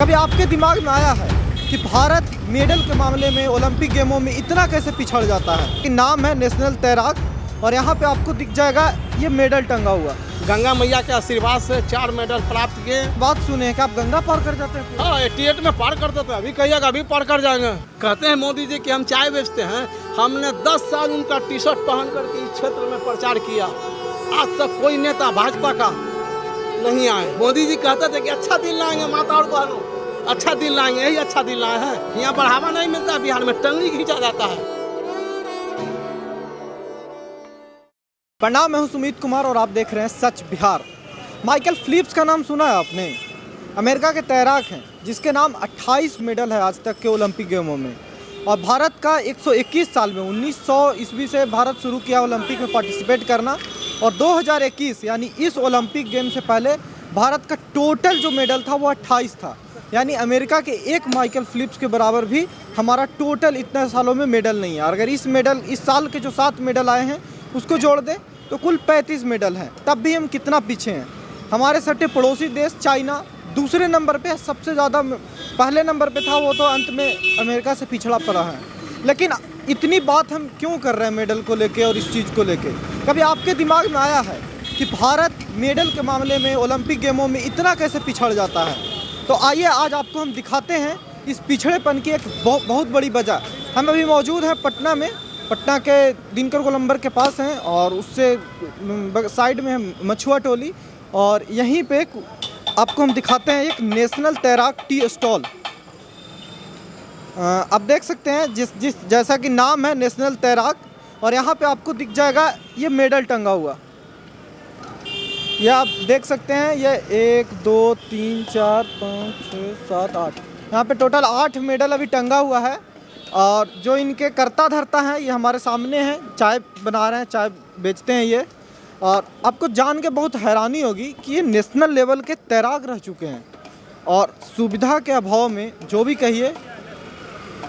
कभी आपके दिमाग में आया है कि भारत मेडल के मामले में ओलंपिक गेमों में इतना कैसे पिछड़ जाता है? कि नाम है नेशनल तैराक और यहाँ पे आपको दिख जाएगा ये मेडल टंगा हुआ। गंगा मैया के आशीर्वाद से 4 मेडल प्राप्त किए। बात सुने कि आप गंगा पार कर जाते हैं? हाँ, 88 में पार करते थे, अभी कहिएगा अभी पार कर जाएंगे। कहते हैं मोदी जी कि हम चाय बेचते हैं, हमने 10 साल उनका टी शर्ट पहन करके इस क्षेत्र में प्रचार किया। आज तक कोई नेता भाजपा का नहीं आए। मोदी जी कहते थे कि अच्छा दिन लाएंगे माता और बहनों, अच्छा दिन लाएंगे, यही अच्छा दिन लाए हैं। यहाँ बढ़ावा नहीं मिलता, बिहार में टंगड़ी खींचा जाता है। प्रणाम, मैं हूं सुमित कुमार और आप देख रहे हैं सच बिहार। माइकल फिलिप्स का नाम सुना है आपने? अमेरिका के तैराक हैं जिसके नाम 28 मेडल है आज तक के ओलंपिक गेमों में। और भारत का 121 साल में 1900 ईस्वी से भारत शुरू किया ओलंपिक में पार्टिसिपेट करना। और 2021 यानी इस ओलंपिक गेम से पहले भारत का टोटल जो मेडल था वो 28 था। यानी अमेरिका के एक माइकल फिलिप्स के बराबर भी हमारा टोटल इतने सालों में मेडल नहीं है। और अगर इस साल के जो 7 मेडल आए हैं उसको जोड़ दें तो कुल 35 मेडल हैं। तब भी हम कितना पीछे हैं। हमारे सटे पड़ोसी देश चाइना दूसरे नंबर पे, सबसे ज़्यादा पहले नंबर पे था वो, तो अंत में अमेरिका से पिछड़ा पड़ा है। लेकिन इतनी बात हम क्यों कर रहे हैं मेडल को लेके और इस चीज़ को लेके? कभी आपके दिमाग में आया है कि भारत मेडल के मामले में ओलंपिक गेमों में इतना कैसे पिछड़ जाता है? तो आइए आज आपको हम दिखाते हैं इस पिछड़ेपन की एक बहुत बड़ी वजह। हम अभी मौजूद हैं पटना में, पटना के दिनकर गोलंबर के पास हैं और उससे साइड में है मछुआ टोली। और यहीं पे आपको हम दिखाते हैं एक नेशनल तैराक टी स्टॉल। आप देख सकते हैं जैसा कि नाम है नेशनल तैराक, और यहाँ पे आपको दिख जाएगा ये मेडल टंगा हुआ। ये आप देख सकते हैं, ये 1 2 3 4 5 6 7 8, यहाँ पे टोटल 8 मेडल अभी टंगा हुआ है। और जो इनके कर्ता धर्ता हैं ये हमारे सामने हैं, चाय बना रहे हैं, चाय बेचते हैं ये। और आपको जान के बहुत हैरानी होगी कि ये नेशनल लेवल के तैराक रह चुके हैं और सुविधा के अभाव में, जो भी कहिए,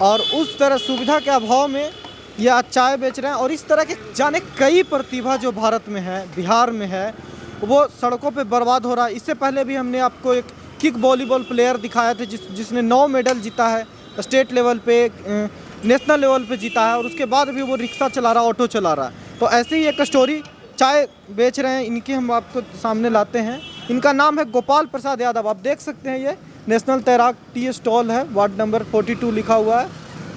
और उस तरह सुविधा के अभाव में ये आज चाय बेच रहे हैं। और इस तरह के जाने कई प्रतिभा जो भारत में है, बिहार में है, वो सड़कों पे बर्बाद हो रहा है। इससे पहले भी हमने आपको एक किक वॉलीबॉल प्लेयर दिखाया था जिसने 9 मेडल जीता है, स्टेट लेवल पे, नेशनल लेवल पे जीता है। और उसके बाद भी वो रिक्शा चला रहा, ऑटो चला रहा है। तो ऐसे ही एक स्टोरी चाय बेच रहे हैं इनकी हम आपको सामने लाते हैं। इनका नाम है गोपाल प्रसाद यादव। आप देख सकते हैं ये नेशनल तैराक टी स्टॉल है, वार्ड नंबर 42 लिखा हुआ है।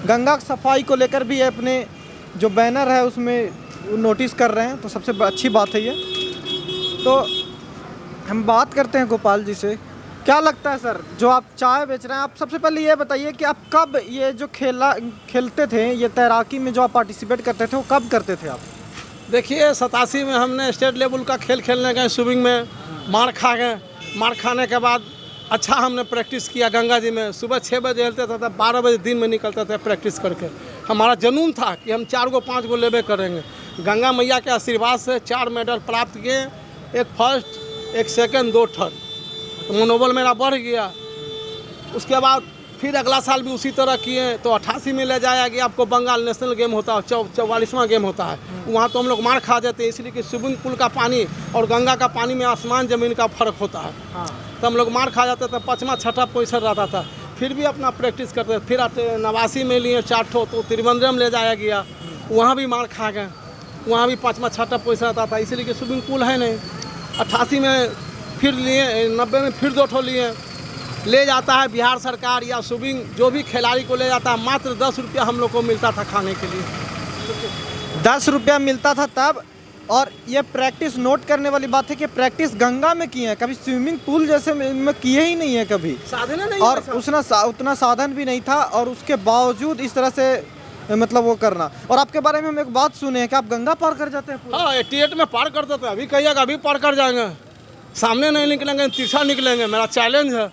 गंगा सफाई को लेकर भी अपने जो बैनर है उसमें नोटिस कर रहे हैं, तो सबसे अच्छी बात है ये। तो हम बात करते हैं गोपाल जी से। क्या लगता है सर, जो आप चाय बेच रहे हैं, आप सबसे पहले ये बताइए कि आप कब ये जो खेलते थे, ये तैराकी में जो आप पार्टिसिपेट करते थे, वो कब करते थे आप? देखिए 87 में हमने स्टेट लेवल का खेल खेलने गए, स्विमिंग में मार खा गए। मार खाने के बाद अच्छा हमने प्रैक्टिस किया गंगा जी में। सुबह 6 बजे खेलते थे, तब 12 बजे दिन में निकलते थे प्रैक्टिस करके। हमारा जुनून था कि हम 4 गो 5 गो लेवे करेंगे। गंगा मैया के आशीर्वाद से 4 मेडल प्राप्त किए, एक फर्स्ट, एक सेकंड, 2 थर्ड। तो मनोबल मेरा बढ़ गया। उसके बाद फिर अगला साल भी उसी तरह किए, तो 88 में ले जाया गया। आपको बंगाल नेशनल गेम होता है, 44वां गेम होता है, वहाँ तो हम लोग मार खा जाते हैं, इसलिए कि स्विमिंग पूल का पानी और गंगा का पानी में आसमान ज़मीन का फ़र्क होता है। तो हम लोग मार खा जाते थे, 5वां 6ठा पोजीशन रहता था। फिर भी अपना प्रैक्टिस करते थे। फिर 89 में लिए 4 ठो, तो त्रिवेंद्रम ले जाया गया, वहाँ भी मार खा गए, वहाँ भी 5वां 6ठा पोजीशन रहता था, इसलिए कि स्विमिंग पूल है नहीं। 88 में फिर लिए, 90 में फिर 2 ठो लिए। ले जाता है बिहार सरकार या स्विमिंग जो भी खिलाड़ी को ले जाता है, मात्र 10 रुपया हम लोग को मिलता था खाने के लिए। 10 रुपया मिलता था तब। और ये प्रैक्टिस नोट करने वाली बात है कि प्रैक्टिस गंगा में की है, कभी स्विमिंग पूल जैसे में किए ही नहीं है कभी। साधन नहीं, और उतना साधन भी नहीं था, और उसके बावजूद इस तरह से मतलब वो करना। और आपके बारे में हम एक बात सुने हैं कि आप गंगा पार कर जाते हैं। हाँ, 88 में पार करते थे, अभी कहिएगा अभी पार कर जाएंगे। सामने नहीं निकलेंगे, तिरछा निकलेंगे, मेरा चैलेंज है।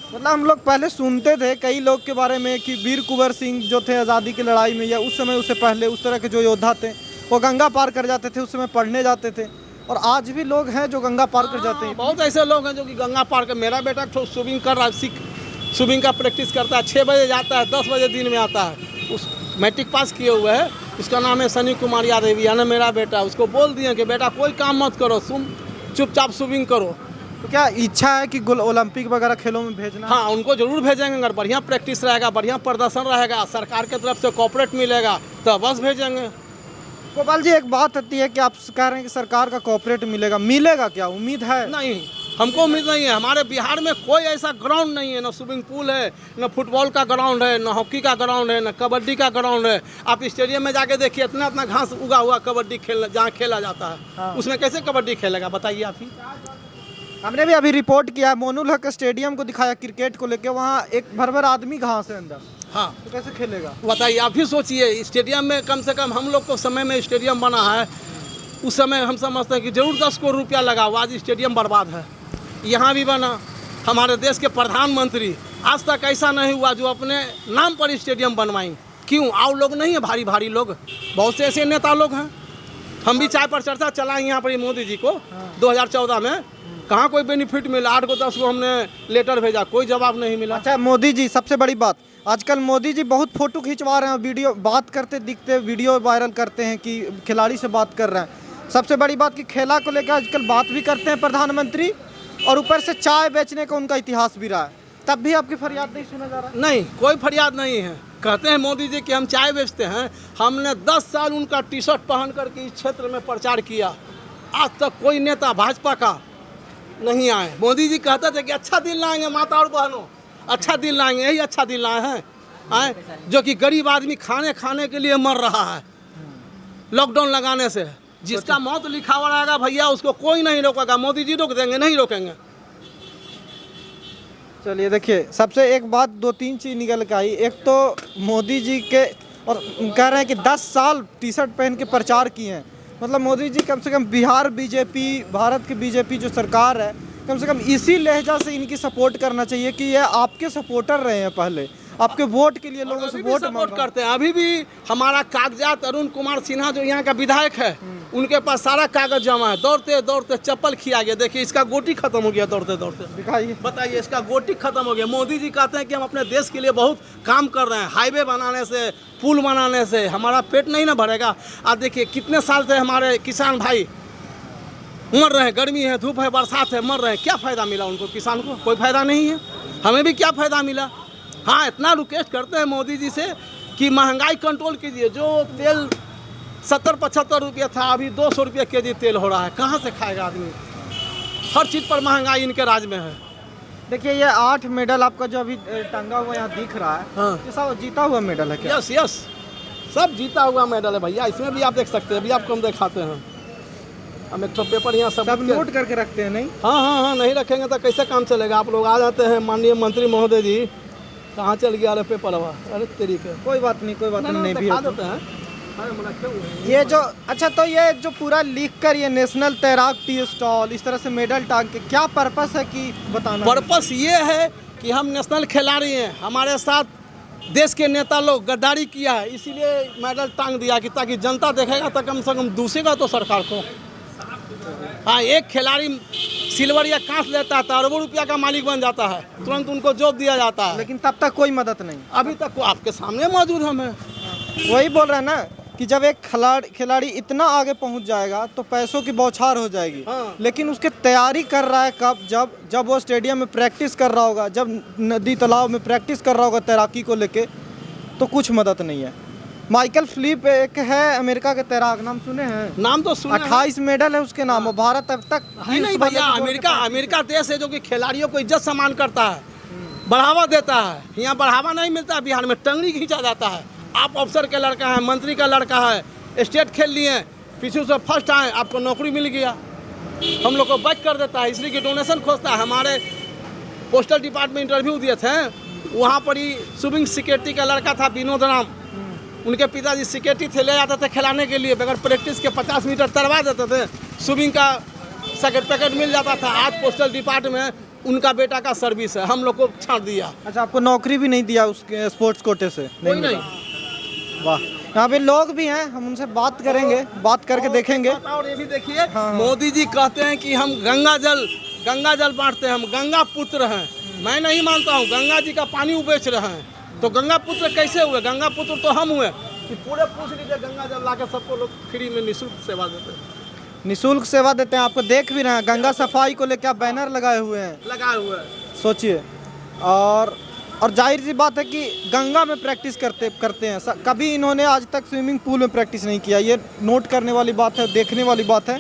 मतलब हम लोग पहले सुनते थे कई लोग के बारे में कि वीर कुंवर सिंह जो थे आज़ादी की लड़ाई में, या उस समय उससे पहले उस तरह के जो योद्धा थे वो गंगा पार कर जाते थे, उस समय पढ़ने जाते थे। और आज भी लोग हैं जो गंगा पार कर जाते हैं। बहुत ऐसे लोग हैं जो कि गंगा पार कर। मेरा बेटा तो स्विमिंग कर रहा है, स्विमिंग का प्रैक्टिस करता है। 6 बजे जाता है, 10 बजे दिन में आता है। उस मैट्रिक पास किए हुए है, उसका नाम है सनी कुमार यादव, यानी मेरा बेटा। उसको बोल दिए कि बेटा कोई काम मत करो, चुपचाप स्विमिंग करो। तो क्या इच्छा है कि ओलंपिक वगैरह खेलों में भेजना? हाँ, उनको जरूर भेजेंगे। अगर बढ़िया प्रैक्टिस रहेगा, बढ़िया प्रदर्शन रहेगा, सरकार की तरफ से कॉर्पोरेट मिलेगा तो बस भेजेंगे। गोपाल जी, एक बात आती है कि आप कह रहे हैं कि सरकार का कॉर्पोरेट मिलेगा क्या? उम्मीद है? नहीं, हमको उम्मीद नहीं है। हमारे बिहार में कोई ऐसा ग्राउंड नहीं है, ना स्विमिंग पूल है, ना फुटबॉल का ग्राउंड है, ना हॉकी का ग्राउंड है, ना कबड्डी का ग्राउंड है। आप स्टेडियम में जाके देखिए, इतना इतना घास उगा हुआ कबड्डी जहाँ खेला जाता है। हाँ। उसमें कैसे कबड्डी खेलेगा बताइए आप ही। हमने भी अभी रिपोर्ट किया है, मोनुल हक स्टेडियम को दिखाया क्रिकेट को लेके, वहाँ एक भर आदमी घास है अंदर, हाँ, तो कैसे खेलेगा? बताइए आप ही सोचिए। स्टेडियम में कम से कम हम लोग को समय में स्टेडियम बना है, उस समय हम समझते हैं कि जरूर 10 करोड़ रुपया लगा हुआ, आज स्टेडियम बर्बाद है। यहाँ भी बना, हमारे देश के प्रधानमंत्री आज तक ऐसा नहीं हुआ जो अपने नाम पर स्टेडियम बनवाएं। क्यों? आओ लोग नहीं है, भारी भारी लोग, बहुत से ऐसे नेता लोग हैं। हम भी चाय पर चर्चा चलाएं यहाँ पर मोदी जी को 2014 में, कहाँ कोई बेनिफिट मिला? 8 को 10 को हमने लेटर भेजा, कोई जवाब नहीं मिला। अच्छा मोदी जी, सबसे बड़ी बात, आजकल मोदी जी बहुत फोटो खिंचवा रहे हैं, वीडियो बात करते दिखते, वीडियो वायरल करते हैं कि खिलाड़ी से बात कर रहे हैं। सबसे बड़ी बात कि खेला को लेकर आजकल बात भी करते हैं प्रधानमंत्री, और ऊपर से चाय बेचने का उनका इतिहास भी रहा है, तब भी आपकी फरियाद नहीं सुना जा रहा? नहीं, कोई फरियाद नहीं है। कहते हैं मोदी जी कि हम चाय बेचते हैं। हमने 10 साल उनका टी शर्ट पहन करके इस क्षेत्र में प्रचार किया, आज तक कोई नेता भाजपा का नहीं आए। मोदी जी कहते थे कि अच्छा दिन लाएंगे माता और बहनों, अच्छा दिन लाएंगे, यही अच्छा दिन लाए हैं। आए जो कि गरीब आदमी खाने के लिए मर रहा है लॉकडाउन लगाने से। जिसका मौत लिखा हुआ रहेगा भैया, उसको कोई नहीं रोकेगा। मोदी जी रोक देंगे? नहीं रोकेंगे। चलिए देखिए, सबसे एक बात, 2-3 चीज़ निकल के आई। एक तो मोदी जी के, और कह रहे हैं कि 10 साल टी शर्ट पहन के प्रचार किए हैं, मतलब मोदी जी कम से कम बिहार बीजेपी, भारत की बीजेपी जो सरकार है, कम से कम इसी लहजा से इनकी सपोर्ट करना चाहिए कि ये आपके सपोर्टर रहे हैं, पहले आपके वोट के लिए लोगों से वोट सपोर्ट करते हैं। अभी भी हमारा कागजात, अरुण कुमार सिन्हा जो यहाँ का विधायक है, उनके पास सारा कागज जमा है। दौड़ते दौड़ते चप्पल खिया गया, देखिए इसका गोटी खत्म हो गया दौड़ते दौड़ते। दिखाइए, बताइए, इसका गोटी खत्म हो गया। मोदी जी कहते हैं कि हम अपने देश के लिए बहुत काम कर रहे हैं, हाईवे बनाने से, पुल बनाने से हमारा पेट नहीं ना भरेगा। आप देखिए कितने साल से हमारे किसान भाई मर रहे हैं, गर्मी है, धूप है, बरसात है, मर रहे हैं। क्या फ़ायदा मिला उनको? किसान को कोई फ़ायदा नहीं है। हमें भी क्या फ़ायदा मिला? हाँ, इतना रिक्वेस्ट करते हैं मोदी जी से कि महंगाई कंट्रोल कीजिए। जो तेल 70-75 रुपये था, अभी 200 रुपये केजी तेल हो रहा है। कहाँ से खाएगा आदमी? हर चीज़ पर महंगाई इनके राज में है। देखिए ये 8 मेडल आपका जो अभी टंगा हुआ यहाँ दिख रहा है, हाँ। ये सब जीता हुआ मेडल है क्या? यस यस, सब जीता हुआ मेडल है भैया। इसमें भी आप देख सकते हैं, अभी आपको हम दिखाते हैं। हम एक तो पेपर यहाँ सब नोट करके रखते हैं? नहीं, हाँ, नहीं रखेंगे तो कैसे काम चलेगा? आप लोग आ जाते हैं, माननीय मंत्री महोदय जी, कहाँ चल गया अरे पेपर? अरे तरीके, कोई बात नहीं, कोई बात नहीं, भी दिखा है तो। देते हैं। अरे हम रखे हुए हैं। ये जो, अच्छा तो ये जो पूरा लिख कर ये नेशनल तैराक टी स्टॉल इस तरह से मेडल टांग के, क्या पर्पस है कि बताना? पर्पस ये है कि हम नेशनल खिलाड़ी हैं, हमारे साथ देश के नेता लोग गद्दारी किया है, इसीलिए मेडल टांग दिया कि ताकि जनता देखेगा तो कम से कम दूसरेगा तो सरकार को। हाँ, एक खिलाड़ी सिल्वर या कांच लेता है तो अरबों रुपया का मालिक बन जाता है, तुरंत उनको जॉब दिया जाता है। लेकिन तब तक कोई मदद नहीं। अभी तक वो आपके सामने मौजूद हमें। वही बोल रहे हैं ना कि जब एक खिलाड़ी इतना आगे पहुंच जाएगा तो पैसों की बौछार हो जाएगी। हाँ। लेकिन उसके तैयारी कर रहा है कब? जब वो स्टेडियम में प्रैक्टिस कर रहा होगा, जब नदी तालाब में प्रैक्टिस कर रहा होगा तैराकी को लेके, तो कुछ मदद नहीं है। माइकल फिलिप एक है अमेरिका के तैराक, नाम सुने हैं? नाम तो सुने हैं। 28 मेडल है उसके नाम। भारत अब तक नहीं भैया, अमेरिका देश है जो कि खिलाड़ियों को इज्जत सम्मान करता है, बढ़ावा देता है। यहाँ बढ़ावा नहीं मिलता, बिहार में टंगड़ी खींचा जाता है। आप अफसर का लड़का है, मंत्री का लड़का है, स्टेट खेल लिए, पीछे से फर्स्ट आए, आपको नौकरी मिल गया, हम लोग को बैक कर देता है, इसलिए कि डोनेशन खोजता है। हमारे पोस्टल डिपार्टमेंट इंटरव्यू दिए थे, वहाँ पर ही स्विमिंग सिक्योरिटी का लड़का था विनोद राम, उनके पिताजी सिक्योरिटी थे, ले जाते थे खिलाने के लिए, बगैर प्रैक्टिस के 50 मीटर तरवा देते थे, स्विमिंग का सर्टिफिकेट मिल जाता था। आज पोस्टल डिपार्टमेंट में उनका बेटा का सर्विस है, हम लोग को छांट दिया। अच्छा, आपको नौकरी भी नहीं दिया उसके स्पोर्ट्स कोटे से? कोई नहीं। वाह, यहाँ पे लोग भी हैं, हम उनसे बात करेंगे, बात करके देखेंगे। और ये भी देखिए, हाँ। मोदी जी कहते हैं कि हम गंगा जल बांटते हैं, हम गंगा पुत्र हैं। मैं नहीं मानता हूँ, गंगा जी का पानी वो बेच रहे हैं, तो गंगा पुत्र कैसे हुए? गंगा पुत्र तो हम हुए कि पूरे पूछ लीजिए, गंगा जल ला के सबको लोग फ्री में निःशुल्क सेवा देते हैं। निःशुल्क सेवा देते हैं, आपको देख भी रहे हैं। गंगा सफाई को लेकर आप बैनर लगाए हुए हैं, लगाए हुए हैं। सोचिए। और जाहिर सी बात है कि गंगा में प्रैक्टिस करते हैं। कभी इन्होंने आज तक स्विमिंग पूल में प्रैक्टिस नहीं किया। ये नोट करने वाली बात है, देखने वाली बात है।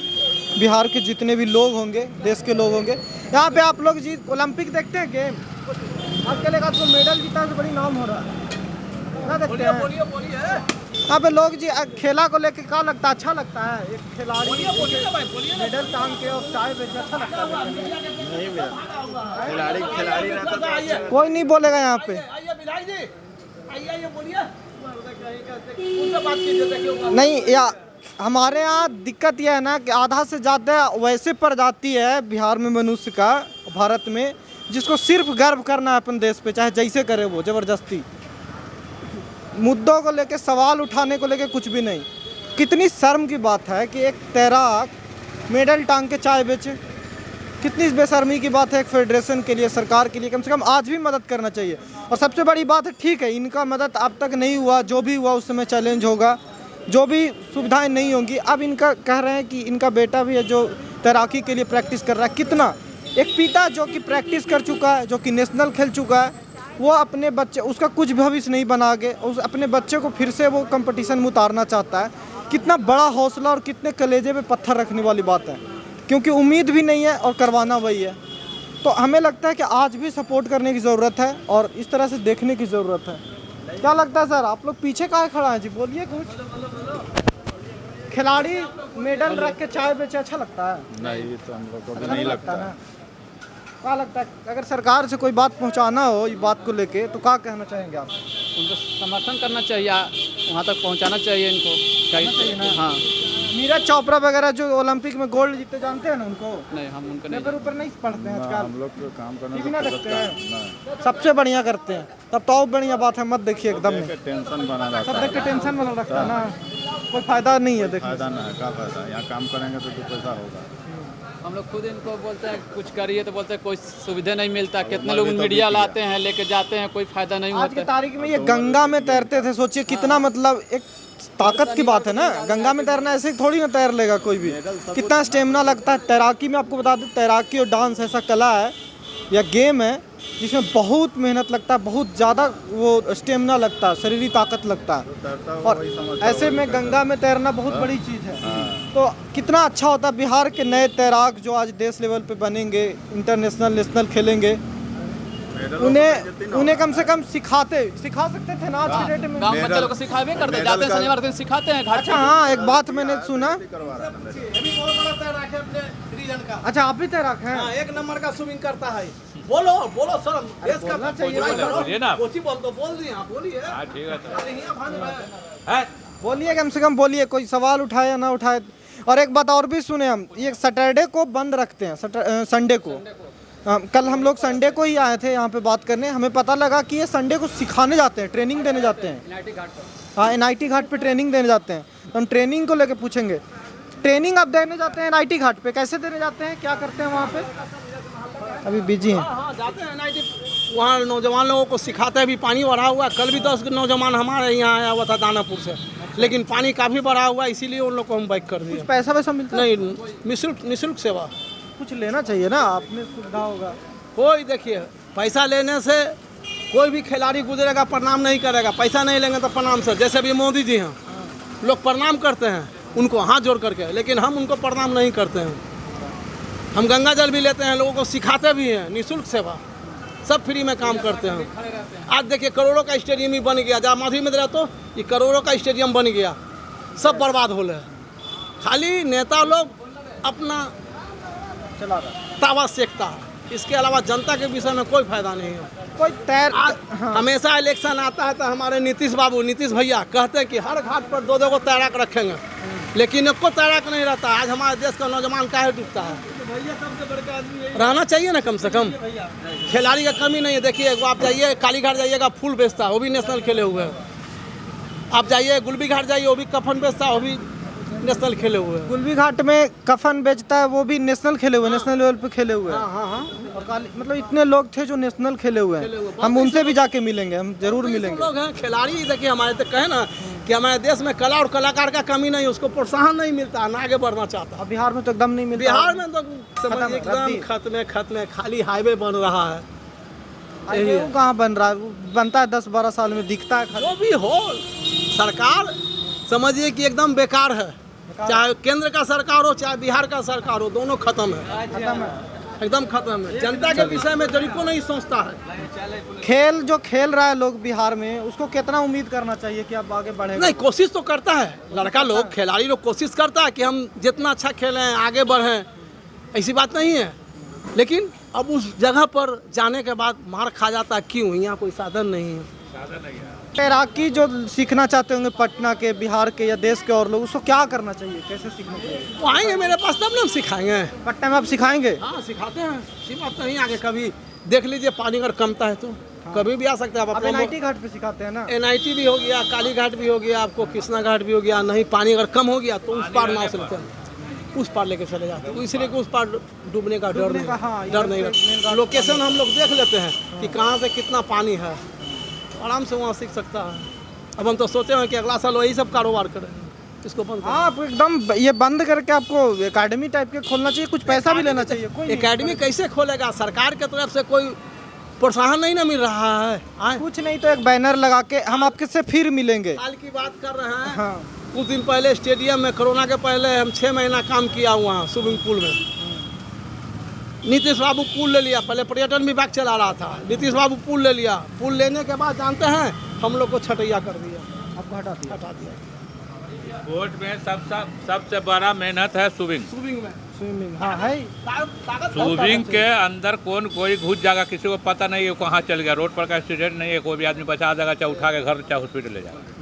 बिहार के जितने भी लोग होंगे, देश के लोग होंगे, यहाँ पे आप लोग जी ओलंपिक देखते हैं गेम, आजकल एक आपको मेडल जीता से बड़ी नाम हो रहा है ना, देखते हैं यहाँ पे लोग जी। खेला को लेके क्या लगता है? अच्छा लगता है एक खिलाड़ी मेडल टांग के और चाय बेचे, अच्छा लगता है? नहीं भैया, खिलाड़ी रहता तो अच्छा। कोई नहीं बोलेगा यहाँ पे। नहीं, या हमारे यहाँ दिक्कत यह है ना कि आधा से ज़्यादा वैसे प्रजाति है बिहार में मनुष्य का, भारत में, जिसको सिर्फ गर्व करना है अपन देश पे, चाहे जैसे करे वो ज़बरदस्ती। मुद्दों को लेके, सवाल उठाने को लेके कुछ भी नहीं। कितनी शर्म की बात है कि एक तैराक मेडल टांग के चाय बेचे। कितनी बेशर्मी की बात है एक फेडरेशन के लिए, सरकार के लिए। कम से कम आज भी मदद करना चाहिए। और सबसे बड़ी बात है, ठीक है इनका मदद अब तक नहीं हुआ, जो भी हुआ उस समय चैलेंज होगा, जो भी सुविधाएं नहीं होंगी। अब इनका कह रहे हैं कि इनका बेटा भी है जो तैराकी के लिए प्रैक्टिस कर रहा है। कितना एक पिता जो कि प्रैक्टिस कर चुका है, जो कि नेशनल खेल चुका है, वो अपने बच्चे, उसका कुछ भविष्य नहीं बना के उस अपने बच्चे को फिर से वो कंपटीशन में उतारना चाहता है। कितना बड़ा हौसला और कितने कलेजे पे पत्थर रखने वाली बात है, क्योंकि उम्मीद भी नहीं है और करवाना वही है। तो हमें लगता है कि आज भी सपोर्ट करने की ज़रूरत है और इस तरह से देखने की ज़रूरत है। क्या लगता है सर? आप लोग पीछे काहे खड़ा है जी? बोलिए कुछ। खिलाड़ी मेडल रख के चाय बेचे, अच्छा लगता है? नहीं, तो हम लोग को भी नहीं लगता है। क्या लगता है अगर सरकार से कोई बात पहुंचाना हो इस बात को लेके, तो क्या कहना चाहेंगे आप? उनको समर्थन करना चाहिए, वहाँ तक पहुँचाना चाहिए इनको। चाहिए ना? हाँ। नीरज चोपड़ा वगैरह जो ओलंपिक में गोल्ड जीते, जानते हैं ना उनको? नहीं, हम उनको नहीं। पेपर ऊपर नहीं पढ़ते हैं ना, आजकल? हम लोग तो काम करने टीवी से ना पता देखते था। हैं? ना, सबसे बढ़िया करते हैं। तब तो और बढ़िया बात है, मत देखिए एकदम देख नहीं। के टेंशन बना रहता सब है। देख के टेंशन वाला रखता है ना, कोई फायदा नहीं है देखने फायदा ना है, क्या फायदा है? यहाँ काम करेंगे तो पैसा होगा। हम लोग खुद इनको बोलते हैं कुछ करिए, तो बोलते हैं कोई सुविधा नहीं मिलता। कितने मर लोग भी तो मीडिया बीती लाते हैं, लेके जाते हैं, कोई फायदा नहीं आज की होता। तारीख में ये गंगा में तैरते थे। सोचिए कितना, मतलब एक ताकत की बात है ना। गंगा में तैरना ऐसे ही थोड़ी ना तैर लेगा कोई भी, कितना स्टेमिना लगता है। तैराकी में आपको बता दें, तैराकी और डांस ऐसा कला है या गेम है जिसमें बहुत मेहनत लगता है, बहुत ज़्यादा वो स्टेमिना लगता है, शरीरी ताकत लगता है। और ऐसे में गंगा में तैरना बहुत बड़ी चीज़ है। तो कितना अच्छा होता है बिहार के नए तैराक जो आज देश लेवल पे बनेंगे, इंटरनेशनल नेशनल खेलेंगे, उन्हें कम से कम सिखा सकते थे ना आज के डेट में। गाँव के बच्चे लोग को सिखावे करते, जाते हैं शनिवार के दिन सिखाते हैं घाट। अच्छा हाँ, एक बात मैंने सुना। अच्छा, आप भी तैराक हैं? हाँ, एक नंबर का स्विमिंग करता है। बोलो बोलो सर, देश का बोलना चाहिए। कोची बोल दो, बोल दिए आप, बोलिए। बोलिए, कम से कम बोलिए, कोई सवाल उठाए या ना उठाए। और एक बात और भी सुने हम, ये सैटरडे को बंद रखते हैं, संडे को। कल हम लोग संडे को ही आए थे यहाँ पे बात करने। हमें पता लगा कि ये संडे को सिखाने जाते हैं, ट्रेनिंग देने जाते हैं। हाँ, NIT घाट पे ट्रेनिंग देने जाते हैं। तो हम ट्रेनिंग को लेके पूछेंगे। ट्रेनिंग आप देने जाते हैं NIT घाट पे, कैसे देने जाते हैं, क्या करते हैं वहाँ पे? अभी बिजी हैं। हाँ, जाते हैं NIT, वहाँ नौजवान लोगों को सिखाते हैं। भी पानी बढ़ा हुआ, कल भी 10 नौजवान हमारे यहाँ आया हुआ था दानापुर से, लेकिन पानी काफ़ी बढ़ा हुआ, इसीलिए उन लोग को हम बाइक कर दिए। पैसा वैसा मिलता है? नहीं, निःशुल्क सेवा। कुछ लेना चाहिए ना, आपने सुविधा होगा। कोई देखिए, पैसा लेने से कोई भी खिलाड़ी गुजरेगा, प्रणाम नहीं करेगा। पैसा नहीं लेंगे तो प्रणाम से, जैसे भी मोदी जी हैं, लोग प्रणाम करते हैं उनको हाथ जोड़ करके, लेकिन हम उनको प्रणाम नहीं करते हैं। हम गंगा जल भी लेते हैं, लोगों को सिखाते भी हैं, निःशुल्क सेवा, सब फ्री में काम करते हैं। आज देखिए करोड़ों का स्टेडियम ही बन गया, जहाँ माधवी में रहा तो ये करोड़ों का स्टेडियम बन गया, सब बर्बाद हो रहे हैं। खाली नेता लोग अपना चला रहा तावा सेकता है, इसके अलावा जनता के विषय में कोई फायदा नहीं है। कोई तैर हमेशा इलेक्शन आता है तो हमारे नीतीश भैया कहते हैं कि हर घाट पर 2-2 को तैराक रखेंगे, लेकिन एक को तैराक नहीं रहता। आज हमारे देश का नौजवान काहे डूबता है? रहना चाहिए ना कम से कम। खिलाड़ी का कमी नहीं है। देखिए, आप जाइए कालीघाट जाइएगा, फूल बेचता है, वो भी नेशनल खेले हुए हैं। आप जाइए गुलबी घाट जाइए, वो भी कफन बेचता है, वो भी नेशनल खेले हुए हैं। गुलबी घाट में कफन बेचता है, वो भी नेशनल खेले हुए, नेशनल लेवल पे खेले हुए हैं। हाँ। और मतलब इतने लोग थे जो नेशनल खेले हुए हैं। हम उनसे भी जाके मिलेंगे, हम जरूर मिलेंगे। लोग हैं खिलाड़ी, देखिए हमारे तक कहे ना कि हमारे देश में कला और कलाकार का कमी नहीं, उसको प्रोत्साहन नहीं मिलता, ना आगे बढ़ना चाहता। अब बिहार में तो एकदम नहीं मिलता। बिहार में तो समझ खत्म, रद्दी। एकदम खत्म है, खाली हाईवे बन रहा है। हाईवे वो कहाँ बन रहा है, वो बनता है 10-12 साल में, दिखता है खाली। जो भी हो, सरकार समझिए कि एकदम बेकार है। चाहे केंद्र का सरकार हो चाहे बिहार का सरकार हो, दोनों खत्म है, खत्म है। एकदम खत्म है। जनता के विषय में जरी को नहीं सोचता है। खेल जो खेल रहा है लोग बिहार में, उसको कितना उम्मीद करना चाहिए कि अब आगे बढ़ेगा? नहीं, कोशिश तो करता है लड़का लोग, खिलाड़ी लोग कोशिश करता है कि हम जितना अच्छा खेलें, आगे बढ़ें, ऐसी बात नहीं है। लेकिन अब उस जगह पर जाने के बाद मार खा जाता है। क्यों? यहाँ कोई साधन नहीं है। तैराकी जो सीखना चाहते होंगे पटना के, बिहार के या देश के और लोग, उसको क्या करना चाहिए, कैसे सीखना चाहिए? वो आएंगे मेरे पास तब ना हम सिखाएंगे। पटना में आप सिखाएंगे? हाँ, सिखाते हैं। ऐसी बात नहीं, आगे कभी देख लीजिए पानी अगर कमता है तो कभी भी आ सकते हैं आप। आप NIT घाट पे सिखाते हैं ना? NIT भी हो गया, काली घाट भी हो गया, आपको कृष्णा घाट भी हो गया। नहीं पानी अगर कम हो गया तो उस पार नाव से लेते हैं, उस पार लेके चले जाते हैं। इसलिए कि उस पार डूबने का डर नहीं, डर नहीं। लोकेशन हम लोग देख लेते हैं कि कहाँ से कितना पानी है, आराम से वहाँ सीख सकता है। अब हम तो सोचे हैं कि अगला साल वही सब कारोबार करें, इसको बंद करें। हाँ, आप एकदम ये बंद करके आपको एकेडमी टाइप के खोलना चाहिए, कुछ पैसा भी लेना चाहिए। कोई नहीं। एकेडमी कैसे खोलेगा? सरकार की तरफ से कोई प्रोत्साहन नहीं ना मिल रहा है। कुछ नहीं तो एक बैनर लगा के हम आपके से फिर मिलेंगे। साल की बात कर रहे हैं। हाँ, कुछ दिन पहले स्टेडियम में, कोरोना के पहले हम 6 महीना काम किया वहाँ स्विमिंग पूल में। नीतीश बाबू पूल ले लिया, पहले पर्यटन विभाग चला रहा था, नीतीश बाबू पूल ले लिया। पूल लेने के बाद जानते हैं हम लोग को छटैया कर दिया, आपको हटा दिया। हटा दिया बोट में सबसे बड़ा मेहनत है स्विमिंग। स्विमिंग में। स्विमिंग, हाँ है। स्विमिंग के अंदर कौन कोई घुस जाएगा, किसी को पता नहीं है कहाँ चल गया। रोड पर का एक्सीडेंट नहीं है, कोई भी आदमी बचा देगा, चाहे उठा के घर चाहे हॉस्पिटल ले जाएगा।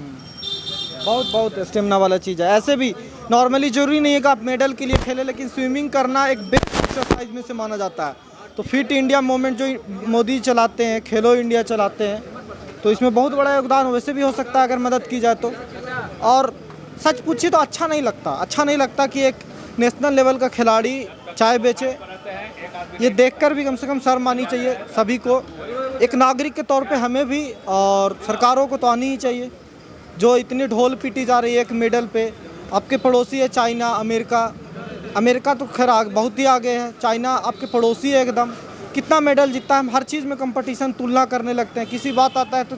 बहुत स्टेमिना वाला चीज़ है। ऐसे भी नॉर्मली जरूरी नहीं है कि आप मेडल के लिए खेलें, लेकिन स्विमिंग करना एक बेस्ट एक्सरसाइज में से माना जाता है। तो फिट इंडिया मूवमेंट जो मोदी चलाते हैं, खेलो इंडिया चलाते हैं, तो इसमें बहुत बड़ा योगदान वैसे भी हो सकता है अगर मदद की जाए तो। और सच पूछिए तो अच्छा नहीं लगता कि एक नेशनल लेवल का खिलाड़ी चाय बेचे। ये देखकर भी कम से कम शर्म आनी चाहिए सभी को। एक नागरिक के तौर पे हमें भी और सरकारों को तो आनी ही चाहिए। जो इतनी ढोल पीटी जा रही है एक मेडल पे। आपके पड़ोसी है चाइना, अमेरिका तो खैर बहुत ही आगे है, चाइना आपके पड़ोसी है एकदम। कितना मेडल जीतता है, हम हर चीज़ में कंपटीशन तुलना करने लगते हैं। किसी बात आता है तो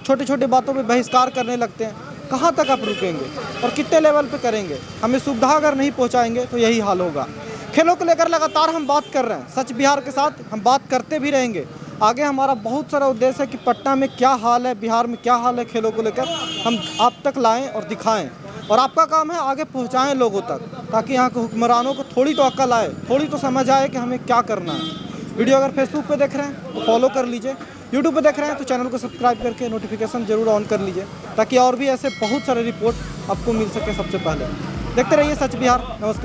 छोटे छोटे बातों पे बहिष्कार करने लगते हैं। कहाँ तक आप रुकेंगे और कितने लेवल पे करेंगे? हमें सुविधा अगर नहीं पहुँचाएंगे तो यही हाल होगा। खेलों को लेकर लगातार हम बात कर रहे हैं, सच बिहार के साथ हम बात करते भी रहेंगे। आगे हमारा बहुत सारा उद्देश्य है कि पटना में क्या हाल है, बिहार में क्या हाल है, खेलों को लेकर हम आप तक लाएं और दिखाएं। और आपका काम है आगे पहुंचाएं लोगों तक, ताकि यहाँ के हुक्मरानों को थोड़ी तो अक्ल आए, थोड़ी तो समझ आए कि हमें क्या करना है। वीडियो अगर फेसबुक पे देख रहे हैं तो फॉलो कर लीजिए, यूट्यूब पे देख रहे हैं तो चैनल को सब्सक्राइब करके नोटिफिकेशन जरूर ऑन कर लीजिए, ताकि और भी ऐसे बहुत सारे रिपोर्ट आपको मिल सके सबसे पहले। देखते रहिए सच बिहार। नमस्कार।